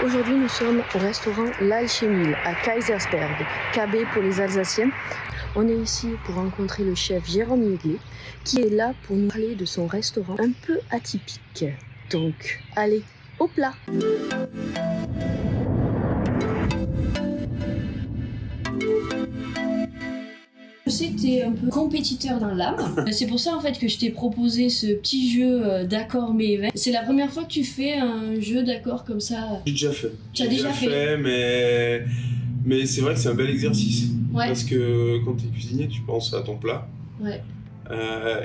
Aujourd'hui, nous sommes au restaurant L'Alchimie à Kaisersberg, KB pour les Alsaciens. On est ici pour rencontrer le chef Jérôme Yeglet, qui est là pour nous parler de son restaurant un peu atypique. Donc, allez, au plat! Je sais que tu es un peu compétiteur dans l'âme. C'est pour ça en fait que je t'ai proposé ce petit jeu d'accords mais c'est la première fois que tu fais un jeu d'accords comme ça. J'ai déjà fait. Tu as déjà fait, mais c'est vrai que c'est un bel exercice. Ouais. Parce que quand tu es cuisinier, tu penses à ton plat. Ouais.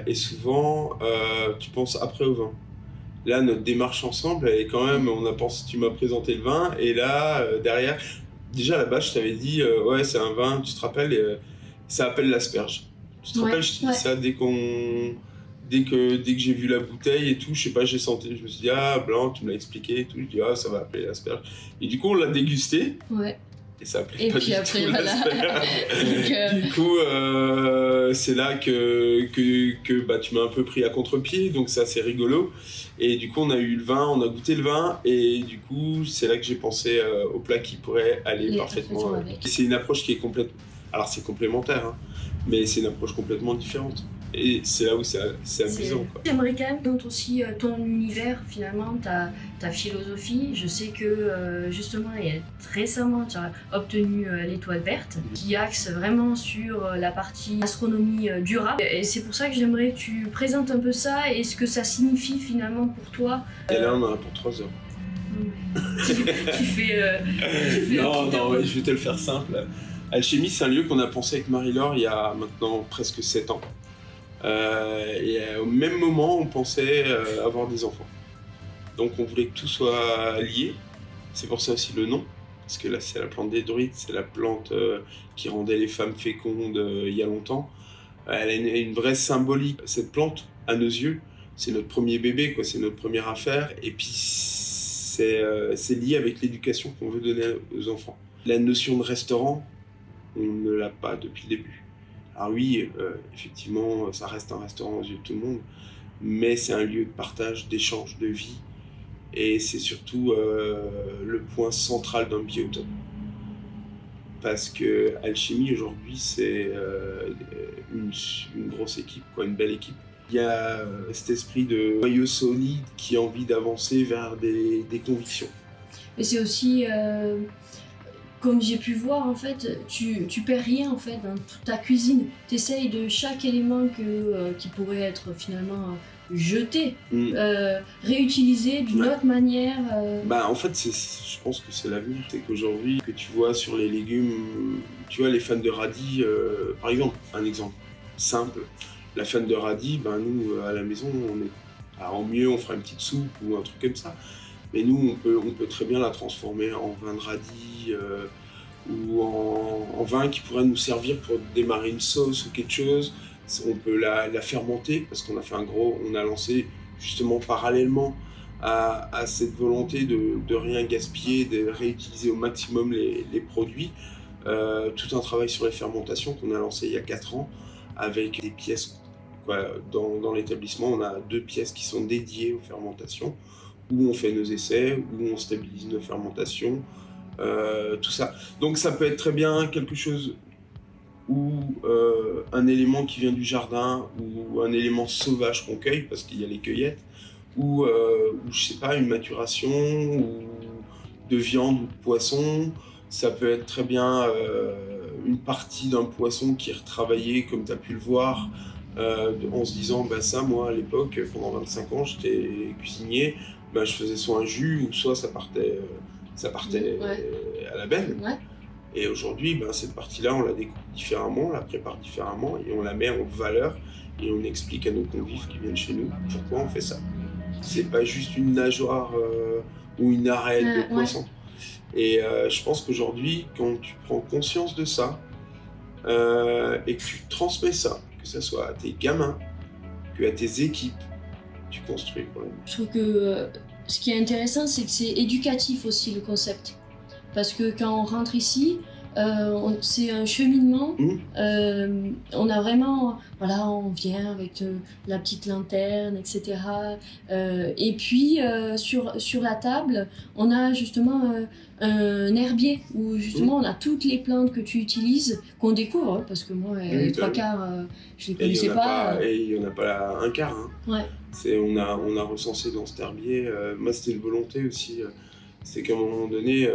Et souvent, tu penses après au vin. Là, notre démarche ensemble, elle est quand même, tu m'as présenté le vin, et là, derrière, déjà à la base, je t'avais dit, ouais, c'est un vin, tu te rappelles, ça s'appelle l'asperge. Tu te rappelles, je t'ai dit ça dès que j'ai vu la bouteille et tout, je sais pas, j'ai senti, je me suis dit, ah, blanc, tu me l'as expliqué et tout, je dis, ah, ça va appeler l'asperge. Et du coup, on l'a dégusté. Ouais. Et ça appelait pas du tout l'asperge. Du coup, c'est là que bah, tu m'as un peu pris à contre-pied, donc ça c'est rigolo. Et du coup, on a eu le vin, on a goûté le vin, et du coup, c'est là que j'ai pensé au plat qui pourrait aller parfaitement avec. C'est une approche qui est complète. Alors c'est complémentaire, hein, mais c'est une approche complètement différente. Et c'est là où c'est amusant. J'aimerais quand même connaître aussi ton univers, finalement, ta philosophie. Je sais que justement, récemment, tu as obtenu l'étoile verte, qui axe vraiment sur la partie astronomie durable. Et c'est pour ça que j'aimerais que tu présentes un peu ça et ce que ça signifie finalement pour toi. Et là, on en a pour 3 heures. tu fais non, ouais, je vais te le faire simple. Alchimie, c'est un lieu qu'on a pensé avec Marie-Laure il y a maintenant presque 7 ans. Et au même moment, on pensait avoir des enfants. Donc on voulait que tout soit lié. C'est pour ça aussi le nom. Parce que là, c'est la plante des druides, c'est la plante qui rendait les femmes fécondes il y a longtemps. Elle a une vraie symbolique. Cette plante, à nos yeux, c'est notre premier bébé, quoi. C'est notre première affaire. Et puis, c'est lié avec l'éducation qu'on veut donner aux enfants. La notion de restaurant, on ne l'a pas depuis le début. Alors oui, effectivement, ça reste un restaurant aux yeux de tout le monde, mais c'est un lieu de partage, d'échange, de vie, et c'est surtout le point central d'un biotope. Parce que Alchimie, aujourd'hui, c'est une grosse équipe, quoi, une belle équipe. Il y a cet esprit de noyau solide qui a envie d'avancer vers des convictions. Mais c'est aussi... Comme j'ai pu voir, en fait, tu perds rien en fait dans toute ta cuisine. Tu essayes de chaque élément qui pourrait être finalement jeté, réutilisé d'une autre manière. Bah, en fait, je pense que c'est l'avenir. C'est qu'aujourd'hui, que tu vois sur les légumes, tu vois les fans de radis, par exemple, un exemple simple. La fan de radis, ben, nous, à la maison, alors, mieux, on fera une petite soupe ou un truc comme ça. Mais nous, on peut très bien la transformer en vin de radis ou en vin qui pourrait nous servir pour démarrer une sauce ou quelque chose. On peut la fermenter parce qu'on a fait on a lancé justement parallèlement à cette volonté de rien gaspiller, de réutiliser au maximum les produits. Tout un travail sur les fermentations qu'on a lancé il y a 4 ans avec des pièces. Dans l'établissement, on a 2 pièces qui sont dédiées aux fermentations, où on fait nos essais, où on stabilise nos fermentations, tout ça. Donc ça peut être très bien quelque chose où un élément qui vient du jardin, ou un élément sauvage qu'on cueille, parce qu'il y a les cueillettes, ou je sais pas, une maturation, ou de viande ou de poisson. Ça peut être très bien une partie d'un poisson qui est retravaillé, comme tu as pu le voir, en se disant, bah ça, moi à l'époque, pendant 25 ans, j'étais cuisinier, bah, je faisais soit un jus, ou soit ça partait à la benne. Ouais. Et aujourd'hui, bah, cette partie-là, on la découpe différemment, on la prépare différemment, et on la met en valeur, et on explique à nos convives qui viennent chez nous pourquoi on fait ça. C'est pas juste une nageoire ou une arête de poisson. Et je pense qu'aujourd'hui, quand tu prends conscience de ça, et que tu transmets ça, que ce soit à tes gamins, que à tes équipes, tu construis le problème. Je trouve que ce qui est intéressant, c'est que c'est éducatif aussi le concept. Parce que quand on rentre ici, c'est un cheminement. Mmh. On a vraiment, voilà, on vient avec la petite lanterne, etc. Et puis sur la table, on a justement un herbier où justement on a toutes les plantes que tu utilises, qu'on découvre, hein, parce que moi, Oui, les bah trois oui. quarts, je les Et il y connaissais en a pas. pas, et il y en a pas un quart. Hein. Ouais, On a recensé dans cet herbier. Moi, c'était une volonté aussi. C'est qu'à un moment donné,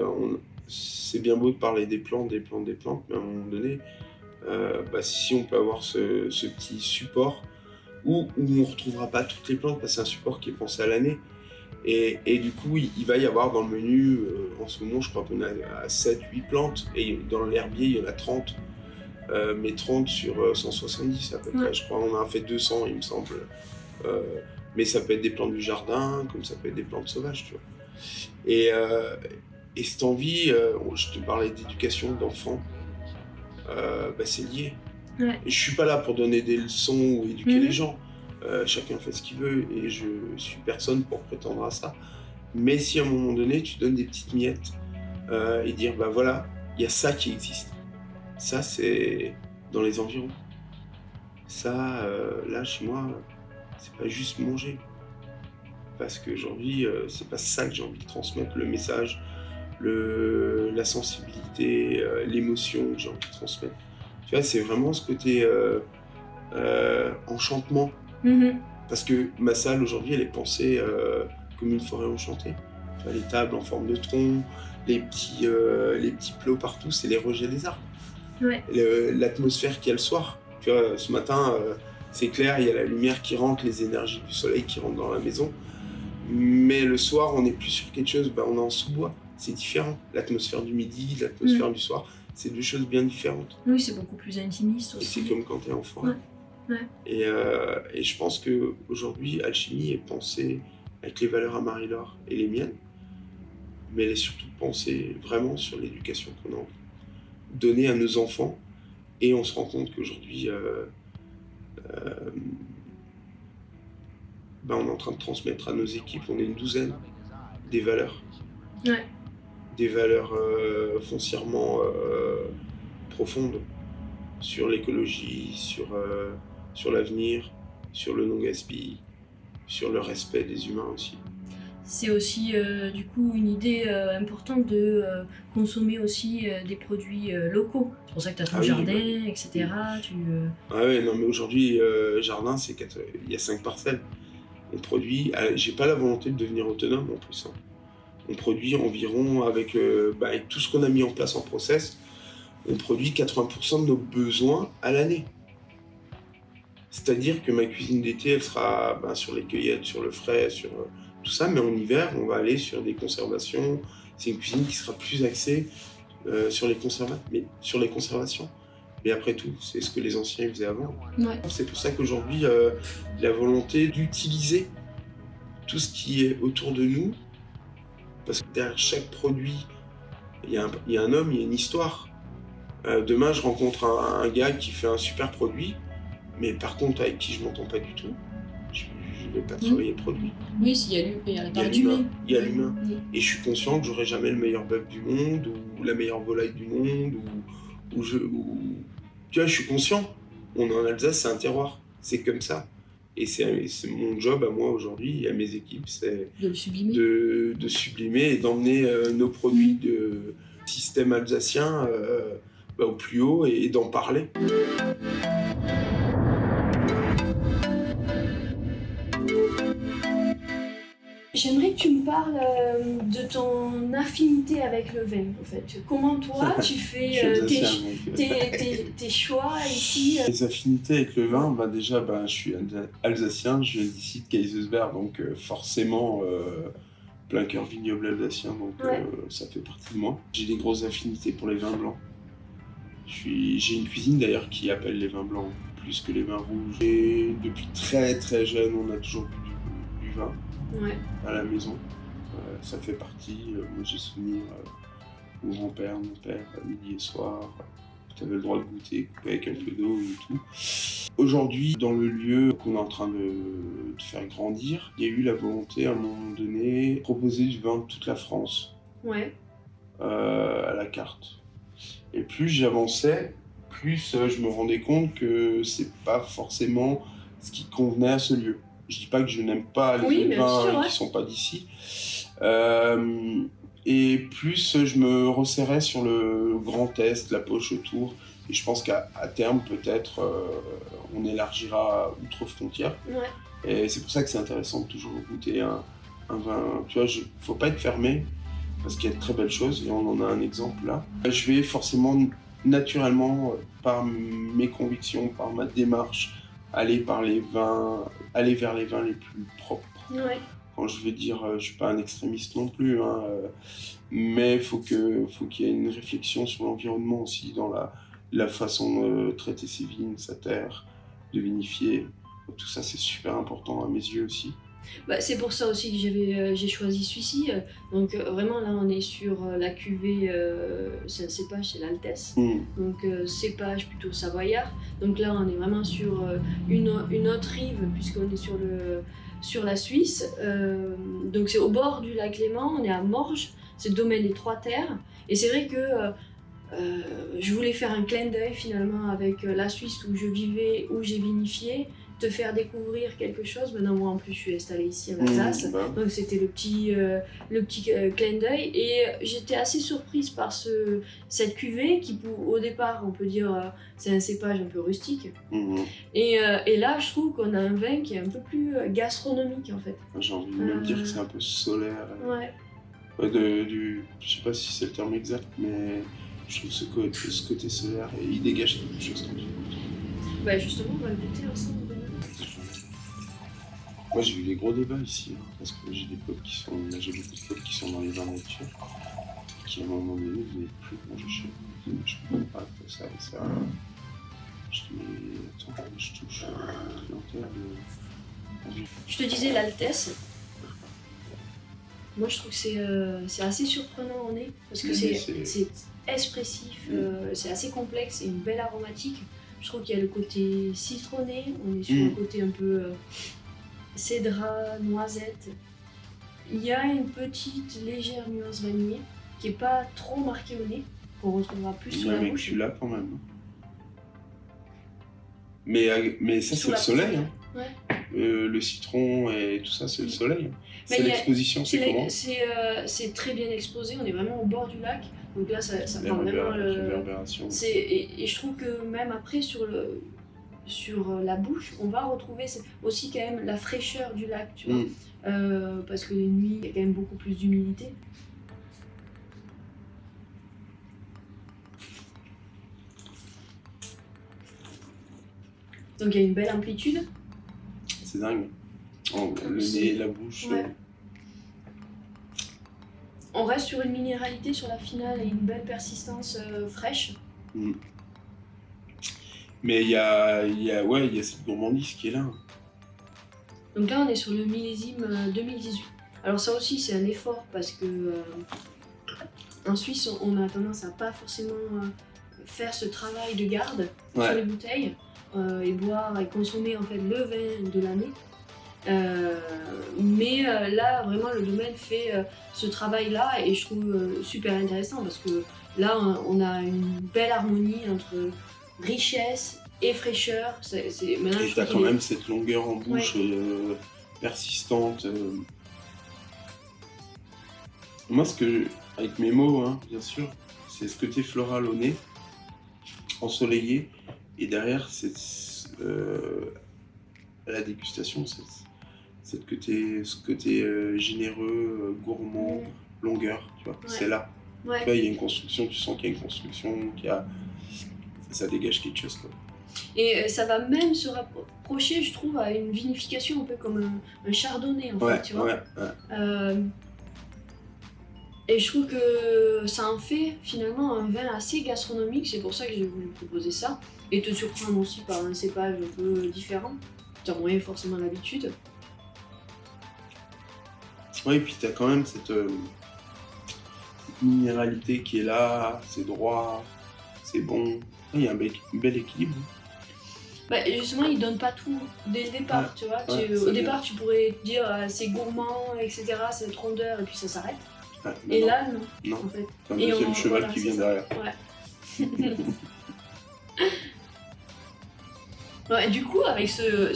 c'est bien beau de parler des plantes, mais à un moment donné, si on peut avoir ce petit support où on ne retrouvera pas toutes les plantes, parce que c'est un support qui est pensé à l'année. Et du coup, il va y avoir dans le menu, en ce moment, je crois qu'on a à 7-8 plantes, et dans l'herbier, il y en a 30. Mais 30 sur 170 à peu près. ouais. Je crois qu'on en a fait 200, il me semble. Euh, mais ça peut être des plantes du jardin, comme ça peut être des plantes sauvages, tu vois. Et, euh, et cette envie, je te parlais d'éducation d'enfants, c'est lié. Ouais. Et je suis pas là pour donner des leçons ou éduquer les Mhm. gens. Chacun fait ce qu'il veut et je suis personne pour prétendre à ça. Mais si à un moment donné, tu donnes des petites miettes et dire, voilà, il y a ça qui existe. Ça, c'est dans les environs. Ça, là, chez moi, c'est pas juste manger. Parce qu'aujourd'hui, c'est pas ça que j'ai envie de transmettre, le message, la sensibilité, l'émotion que j'ai envie de transmettre. Tu vois, c'est vraiment ce côté enchantement. Mhm. Parce que ma salle, aujourd'hui, elle est pensée comme une forêt enchantée. Tu vois, les tables en forme de tronc, les petits plots partout, c'est les rejets des arbres. Ouais. L'atmosphère qu'il y a le soir. Tu vois, ce matin, c'est clair, il y a la lumière qui rentre, les énergies du soleil qui rentrent dans la maison. Mais le soir, on n'est plus sur quelque chose, on est en sous-bois. C'est différent. L'atmosphère du midi, l'atmosphère du soir, c'est deux choses bien différentes. Oui, c'est beaucoup plus intimiste Et c'est aussi. comme quand tu es en forêt. Ouais. Ouais. Et je pense qu'aujourd'hui, Alchimie est pensée avec les valeurs à Marie-Laure et les miennes, mais elle est surtout pensée vraiment sur l'éducation qu'on a envie de donner à nos enfants. Et on se rend compte qu'aujourd'hui, on est en train de transmettre à nos équipes, on est une douzaine, des valeurs. Ouais. Des valeurs foncièrement profondes sur l'écologie, sur l'avenir, sur le non-gaspille, sur le respect des humains aussi. C'est aussi du coup une idée importante de consommer aussi des produits locaux. C'est pour ça que tu as ton jardin, etc. Ah ouais, non mais aujourd'hui, jardin, il y a 5 parcelles. On produit, j'ai pas la volonté de devenir autonome en plus. Hein. On produit environ, avec tout ce qu'on a mis en place en process, on produit 80% de nos besoins à l'année. C'est-à-dire que ma cuisine d'été, elle sera sur les cueillettes, sur le frais, sur tout ça, mais en hiver, on va aller sur des conservations. C'est une cuisine qui sera plus axée sur les conservations. Mais après tout, c'est ce que les anciens faisaient avant. Ouais. C'est pour ça qu'aujourd'hui, la volonté d'utiliser tout ce qui est autour de nous, parce que derrière chaque produit, il y a un homme, il y a une histoire. Demain, je rencontre un gars qui fait un super produit, mais par contre, avec qui je m'entends pas du tout, je ne vais pas travailler le produit. Oui, il y a la part d'humain. Il y a l'humain. Et je suis conscient que j'aurai jamais le meilleur bœuf du monde, ou la meilleure volaille du monde, tu vois, je suis conscient. On est en Alsace, c'est un terroir. C'est comme ça. Et c'est mon job à moi aujourd'hui et à mes équipes, c'est de le sublimer. De sublimer et d'emmener nos produits de système alsacien au plus haut et d'en parler. J'aimerais que tu me parles de ton affinité avec le vin, en fait. Comment toi, tu fais tes choix ici Les affinités avec le vin, déjà, je suis alsacien, je viens d'ici de Kaysersberg, donc forcément plein cœur vignoble alsacien, donc ça fait partie de moi. J'ai des grosses affinités pour les vins blancs. J'ai une cuisine d'ailleurs qui appelle les vins blancs plus que les vins rouges. Et depuis très très jeune, on a toujours bu du vin. Ouais. À la maison. Ça fait partie, moi j'ai souvenir mon grand-père, mon père, midi et soir, tu avais le droit de goûter, couper avec un peu d'eau et tout. Aujourd'hui, dans le lieu qu'on est en train de faire grandir, il y a eu la volonté à un moment donné de proposer du vin de toute la France à la carte. Et plus j'avançais, plus je me rendais compte que c'est pas forcément ce qui convenait à ce lieu. Je dis pas que je n'aime pas Oui, les bien vins sûr, ouais. qui sont pas d'ici. Et plus je me resserrais sur le Grand Est, la poche autour. Et je pense qu'à terme, peut-être, on élargira outre-frontière. Ouais. Et c'est pour ça que c'est intéressant de toujours goûter un vin. Tu vois, faut pas être fermé, parce qu'il y a de très belles choses, et on en a un exemple là. Je vais forcément, naturellement, par mes convictions, par ma démarche, aller vers les vins les plus propres. Ouais. Quand je veux dire, je suis pas un extrémiste non plus, hein, mais faut qu'il y ait une réflexion sur l'environnement aussi, dans la façon de traiter ses vignes, sa terre, de vinifier. Tout ça, c'est super important à mes yeux aussi. Bah, c'est pour ça aussi que j'ai choisi celui-ci. Donc vraiment là on est sur la cuvée, c'est un cépage, c'est l'Altesse. Donc cépage plutôt savoyard. Donc là on est vraiment sur une autre rive puisqu'on est sur la Suisse. Donc c'est au bord du lac Léman, on est à Morges, c'est le domaine des Trois Terres. Et c'est vrai que je voulais faire un clin d'œil finalement avec la Suisse où je vivais, où j'ai vinifié, te faire découvrir quelque chose. Maintenant moi en plus je suis installée ici en Alsace, donc c'était le petit clin d'œil, et j'étais assez surprise par cette cuvée qui au départ on peut dire c'est un cépage un peu rustique, et là je trouve qu'on a un vin qui est un peu plus gastronomique en fait. J'ai envie de même dire que c'est un peu solaire. Ouais. Je sais pas si c'est le terme exact, mais je trouve ce côté solaire, et il dégage quelque chose comme ça. Bah justement on va le goûter ensemble. Moi j'ai eu des gros débats ici, hein, parce que j'ai beaucoup de potes qui sont dans les vins nature, qui à un moment donné ne venaient plus manger chez nous. Ils disaient, mais je comprends pas que ça et ça. Je dis, mais attends, je touche une clientèle. Je te disais l'Altesse. Moi je trouve que c'est assez surprenant au nez, parce que c'est expressif, c'est assez complexe, c'est une belle aromatique. Je trouve qu'il y a le côté citronné, on est sur un côté un peu cédrat, noisette. Il y a une petite légère nuance vanillée qui n'est pas trop marquée au nez, qu'on retrouvera plus sur la bouche. Tu l'as quand même. Mais ça c'est le soleil. Hein. Ouais. Le citron et tout ça, c'est le soleil. C'est l'exposition, c'est comment? C'est très bien exposé, on est vraiment au bord du lac. Donc là, ça prend vraiment réverbération. Et je trouve que même après, sur la bouche, on va retrouver aussi quand même la fraîcheur du lac, tu vois. Parce que les nuits, il y a quand même beaucoup plus d'humidité. Donc il y a une belle amplitude. C'est dingue. Le nez, la bouche. Ouais. On reste sur une minéralité sur la finale et une belle persistance fraîche. Mais il y a cette gourmandise qui est là. Donc là, on est sur le millésime 2018. Alors ça aussi, c'est un effort parce que en Suisse, on a tendance à pas forcément faire ce travail de garde sur les bouteilles et boire et consommer en fait le vin de l'année. Mais là vraiment le domaine fait ce travail là, et je trouve super intéressant parce que là on a une belle harmonie entre richesse et fraîcheur. Et t'as quand même cette longueur en bouche persistante. Moi avec mes mots, hein, bien sûr, c'est ce côté floral au nez, ensoleillé, et derrière à la dégustation, ce côté généreux, gourmand, longueur, tu vois, c'est là. Tu vois, il y a une construction, tu sens qu'il y a une construction, ça dégage quelque chose, quoi. Et ça va même se rapprocher, je trouve, à une vinification un peu comme un chardonnay, en fait, tu vois. Et je trouve que ça en fait finalement un vin assez gastronomique, c'est pour ça que j'ai voulu proposer ça, et te surprendre aussi par un cépage un peu différent. Tu as moins forcément l'habitude. Oui, et puis tu as quand même cette minéralité qui est là, c'est droit, c'est bon. Il y a un bel équilibre. Bah, justement, il donne pas tout dès le départ, tu vois. Au départ, tu pourrais dire c'est gourmand, etc., c'est cette rondeur, et puis ça s'arrête. Et là, non, en fait. C'est un deuxième cheval qui vient derrière. Ouais. Ouais, du coup, avec ce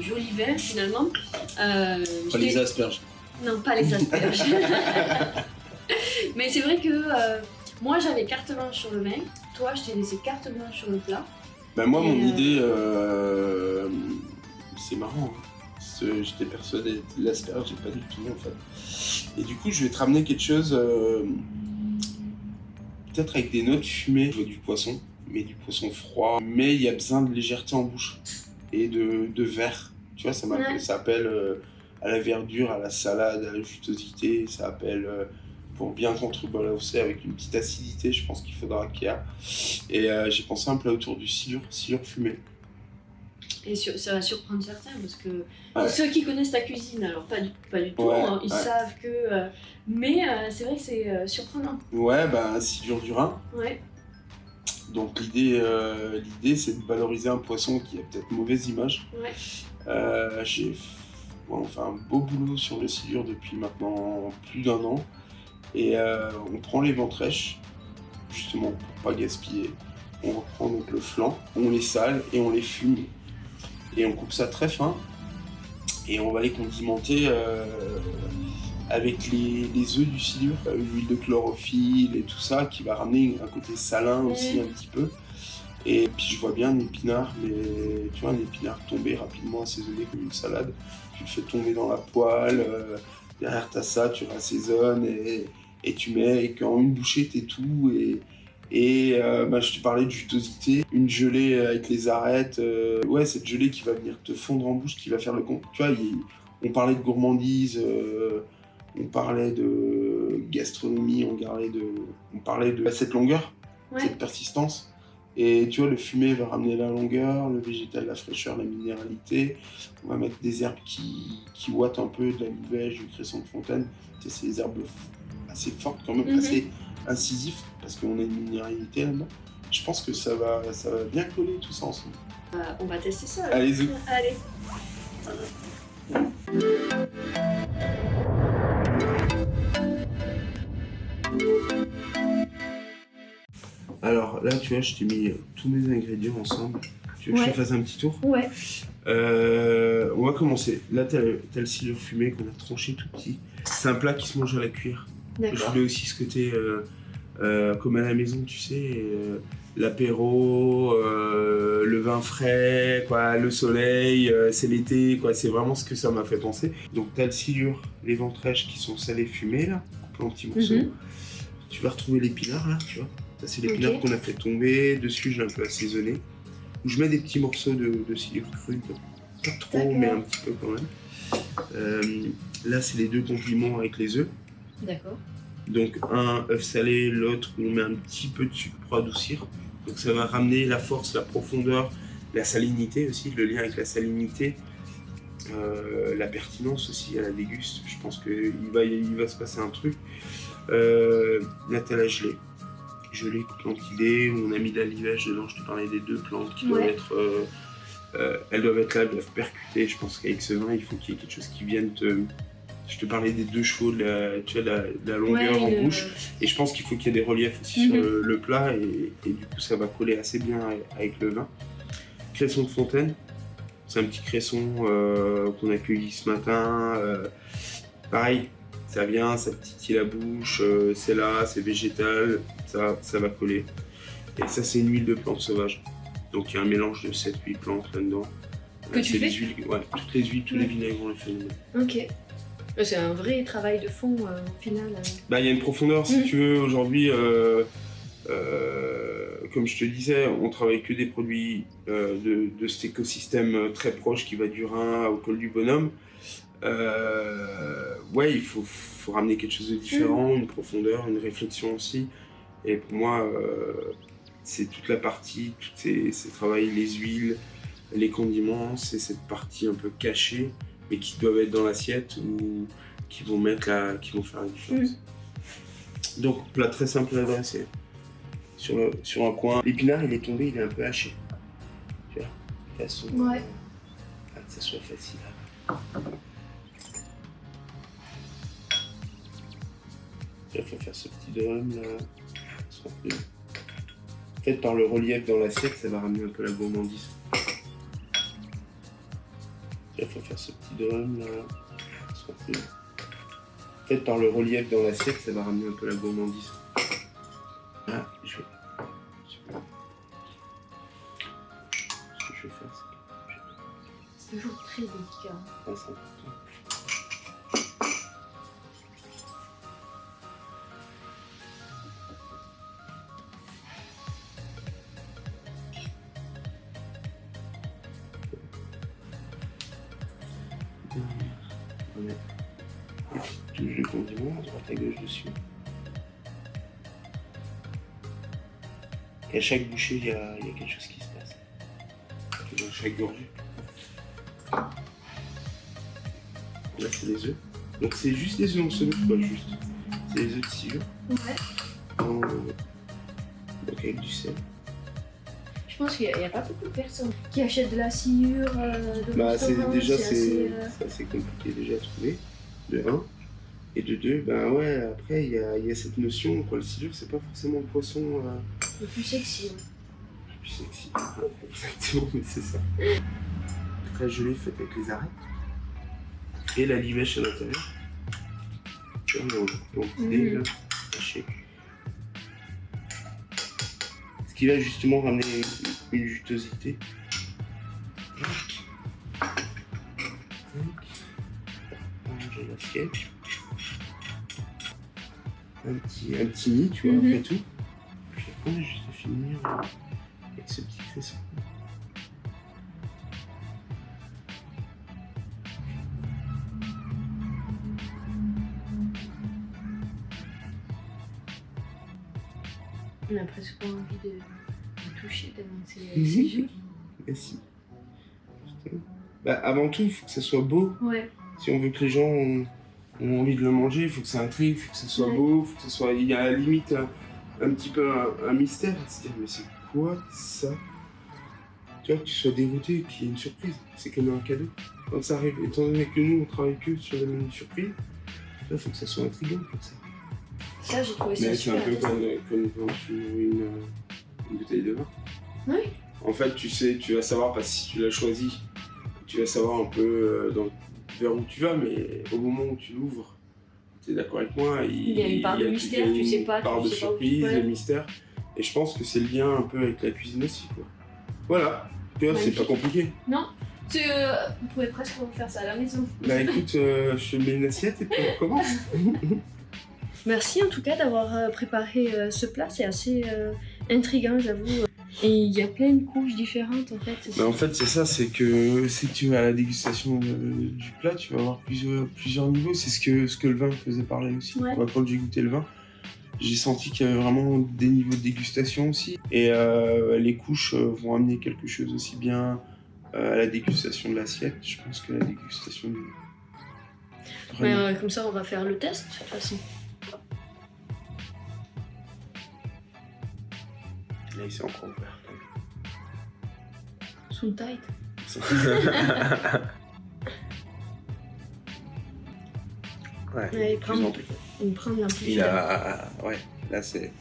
joli vin, finalement... Pas les asperges. Non, pas les asperges. Mais c'est vrai que moi, j'avais carte blanche sur le vin. Toi, je t'ai laissé carte blanche sur le plat. Ben moi, mon Et, idée, c'est marrant. Hein. J'étais persuadé de l'asperge, j'ai pas du tout en fait. Et du coup, je vais te ramener quelque chose, peut-être avec des notes fumées, du poisson, mais du poisson froid. Mais il y a besoin de légèreté en bouche et de vert. Tu vois, Ouais. ça appelle à la verdure, à la salade, à la jutosité. Ça appelle pour bien contrebalancer avec une petite acidité, je pense qu'il faudra qu'il y a. Et j'ai pensé à un plat autour du silure fumé. Et ça va surprendre certains parce que Ouais. ceux qui connaissent ta cuisine, alors pas du tout, Ouais, hein, ils ouais. savent que. Mais c'est vrai que c'est surprenant. Ouais, bah silure du Rhin. Ouais. Donc l'idée c'est de valoriser un poisson qui a peut-être mauvaise image. Ouais. On fait un beau boulot sur le silure depuis maintenant plus d'1 an. Et on prend les ventrèches, justement pour pas gaspiller. On reprend donc le flanc, on les sale et on les fume. Et on coupe ça très fin. Et on va les condimenter avec les œufs du silure, l'huile de chlorophylle et tout ça, qui va ramener un côté salin aussi un petit peu. Et puis je vois bien un épinard, mais tu vois, un épinard tombé rapidement, assaisonné comme une salade. Tu le fais tomber dans la poêle, derrière t'as ça, tu rassaisonnes et tu mets, et qu'en une bouchée t'es tout. Et je te parlais de jutosité, une gelée avec les arêtes, ouais, cette gelée qui va venir te fondre en bouche, qui va faire le compte. Tu vois, on parlait de gourmandise, on parlait de gastronomie, on parlait de cette longueur, cette persistance. Et tu vois, le fumé va ramener la longueur, le végétal, la fraîcheur, la minéralité. On va mettre des herbes qui ouatent un peu, de la livège, du cresson de fontaine. Tu sais, c'est des herbes assez fortes quand même, assez incisives, parce qu'on a une minéralité là-dedans. Je pense que ça va bien coller tout ça ensemble. On va tester ça. Allez-y. Allez. Alors là, tu vois, je t'ai mis tous mes ingrédients ensemble. Tu veux que je te fasse un petit tour? Ouais. On va commencer. Là, t'as le silure fumé qu'on a tranché tout petit. C'est un plat qui se mange à la cuillère. D'accord. Je voulais aussi ce côté comme à la maison, tu sais, l'apéro, le vin frais, quoi, le soleil, c'est l'été, quoi. C'est vraiment ce que ça m'a fait penser. Donc t'as le silure, les ventrèches qui sont salés fumés là, coupés en petits morceaux. Tu vas retrouver l'épinard là, tu vois. Ça c'est l'épinard qu'on a fait tomber. Dessus j'ai un peu assaisonné. Je mets des petits morceaux de silure cru, quoi. Pas trop, mais un petit peu quand même. Là c'est les 2 compliments avec les œufs. D'accord. Donc un œuf salé, l'autre on met un petit peu de sucre pour adoucir. Donc ça va ramener la force, la profondeur, la salinité aussi, le lien avec la salinité, la pertinence aussi à la déguste. Je pense qu'il va se passer un truc. Là t'as la gelée. Gelée plantidée, où on a mis de la livège dedans. Je te parlais des 2 plantes qui doivent être... elles doivent être là, elles doivent percuter. Je pense qu'avec ce vin, il faut qu'il y ait quelque chose qui vienne te... Je te parlais des 2 chevaux, de la longueur en bouche. Et je pense qu'il faut qu'il y ait des reliefs aussi sur le plat. Et du coup, ça va coller assez bien avec le vin. Cresson de fontaine. C'est un petit cresson qu'on a cueilli ce matin. Pareil, ça vient, ça titille la bouche. C'est là, c'est végétal. Ça va coller. Et ça, c'est une huile de plante sauvage. Donc il y a un mélange de 7-8 plantes là-dedans. Que tu fais? Toutes les huiles, tous les vinaigres, on les fait nous-mêmes. Ok. C'est un vrai travail de fond au final. Il y a une profondeur, si tu veux. Aujourd'hui, comme je te disais, on travaille que des produits de cet écosystème très proche qui va du Rhin au col du Bonhomme. Il faut ramener quelque chose de différent, une profondeur, une réflexion aussi. Et pour moi, c'est toute la partie, tous ces travails, les huiles, les condiments, c'est cette partie un peu cachée, mais qui doivent être dans l'assiette ou qui vont faire la différence. Donc, plat très simple à dresser. Sur un coin, l'épinard il est tombé, il est un peu haché. Tu vois, de façon que ça soit facile. Il faut faire ce petit dôme là. En fait, par le relief dans l'assiette, ça va ramener un peu la gourmandise. Il faut faire ce petit drum là. En fait, par le relief dans l'assiette, ça va ramener un peu la gourmandise. Ah, ce que je vais faire, C'est toujours très délicat. c'est important. On met une touche de condiment à droite à gauche dessus. Et à chaque bouchée, il y a quelque chose qui se passe. Dans chaque gorgée. Là, c'est les œufs. Donc, c'est juste les œufs en semoule, pas juste. C'est les œufs de sciure. Ouais. Donc, avec du sel. Je pense qu'il n'y a pas beaucoup de personnes qui achètent de la sciure de Bah, restaurant, c'est assez compliqué déjà à trouver, de 1. Et de 2, ben ouais, après, il y a cette notion, quoi, le sciure, c'est pas forcément le poisson le plus sexy. Ouais. le plus sexy. Exactement, mais c'est ça. Très gelée, faite avec les arêtes. Et la limèche à l'intérieur. Tu vois, mon petit dé, là, haché. Ce qui va justement ramener une jutosité. J'ai l'assiette. Un petit nid, tu vois, après tout. Puis après, juste à finir avec ce petit cresson. On a presque pas envie de toucher tellement c'est Mhm. joli. Merci. Bah, avant tout, il faut que ça soit beau. Ouais. Si on veut que les gens ont envie de le manger, il faut que ça intrigue, il faut que ça soit beau, il faut que ça soit. Il y a à la limite un petit peu un mystère à se dire, mais c'est quoi ça? Tu vois, que tu sois dégoûté, qu'il y ait une surprise. C'est comme un cadeau. Quand ça arrive, étant donné que nous, on travaille que sur les menus surprises, il faut que ça soit intriguant comme ça. Ça, j'ai trouvé ça Mais c'est un super peu intéressant. comme quand tu ouvres une bouteille de vin. Oui. En fait, tu vas savoir, parce que si tu l'as choisi, tu vas savoir un peu vers où tu vas, mais au moment où tu l'ouvres, tu es d'accord avec moi, Il y a une part de mystère, tu sais pas. Une part de surprise, de mystère. Et je pense que c'est le lien un peu avec la cuisine aussi, quoi. Voilà, tu vois, c'est pas compliqué. Non, vous pouvez presque faire ça à la maison. Bah écoute, je te mets une assiette et puis on commence. Merci en tout cas d'avoir préparé ce plat, c'est assez intriguant j'avoue. Et il y a plein de couches différentes en fait. Bah en fait c'est ça, c'est que si tu vas à la dégustation du plat, tu vas avoir plusieurs niveaux. C'est ce que le vin me faisait parler aussi. Ouais. Quand j'ai goûté le vin, j'ai senti qu'il y avait vraiment des niveaux de dégustation aussi. Et les couches vont amener quelque chose aussi bien à la dégustation de l'assiette, je pense, que la dégustation du... Mais, comme ça on va faire le test de toute façon. Là, il s'est encore ouvert. Sous tight. Ouais, il prend un peu. Ouais, là c'est...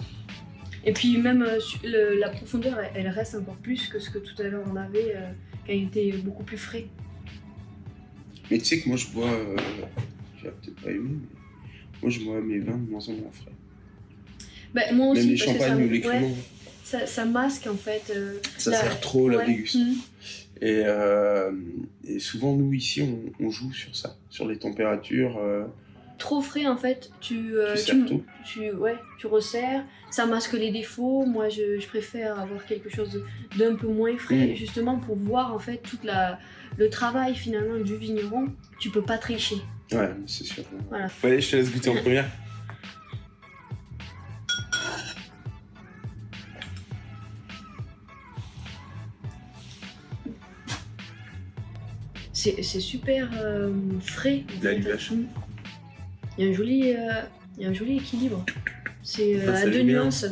Et puis même la profondeur, elle reste encore plus que ce que tout à l'heure on avait quand il était beaucoup plus frais. Mais tu sais que moi je bois... tu vas peut-être pas aimer, mais moi je bois mes vins de moins en moins frais. Bah, moi aussi, même les parce champagnes ou les cremants. Ouais, ça masque en fait. Ça sert trop la ouais. dégustation. Et souvent, nous, ici, on joue sur ça, sur les températures. Trop frais, en fait, tu resserres, ça masque les défauts. Moi, je préfère avoir quelque chose d'un peu moins frais, justement pour voir, en fait, tout le travail, finalement, du vigneron. Tu peux pas tricher. Ouais, c'est sûr. Voilà. Allez, je te laisse goûter en première. C'est super frais. La vache. Il y a un joli équilibre. C'est à deux bien. nuances.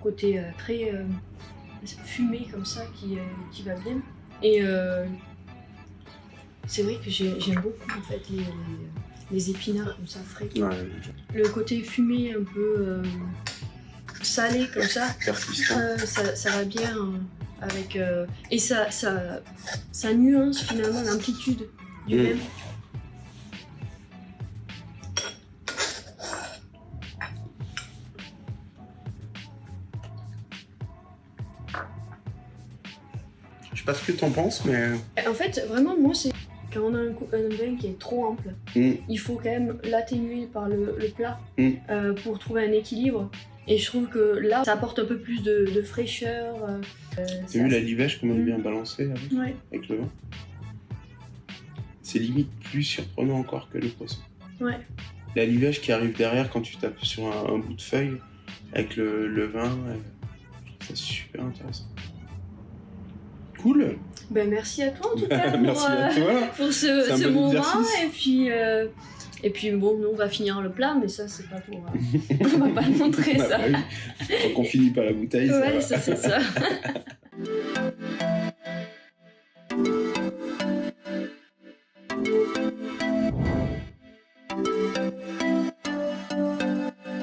Côté très fumé comme ça qui va bien. Et c'est vrai que j'aime beaucoup en fait les épinards comme ça frais. Ouais. Le côté fumé un peu salé comme ça, Persistant. ça va bien avec et ça nuance finalement l'amplitude du même. Je sais pas ce que t'en penses, mais... En fait, vraiment, moi, c'est quand on a un vin qui est trop ample, il faut quand même l'atténuer par le plat pour trouver un équilibre. Et je trouve que là, ça apporte un peu plus de fraîcheur. T'as vu la livèche comment elle est bien balancée avec le vin? C'est limite plus surprenant encore que le poisson. Ouais. La livèche qui arrive derrière quand tu tapes sur un bout de feuille avec le vin, je trouve ça super intéressant. Cool. Ben merci à toi en tout cas Merci à toi. pour ce bon moment. exercice. Et puis bon, nous on va finir le plat, mais ça c'est pas pour. On va pas le montrer ça. Bah oui. Tant qu'on finit pas la bouteille. Ouais, ça va. ça c'est ça.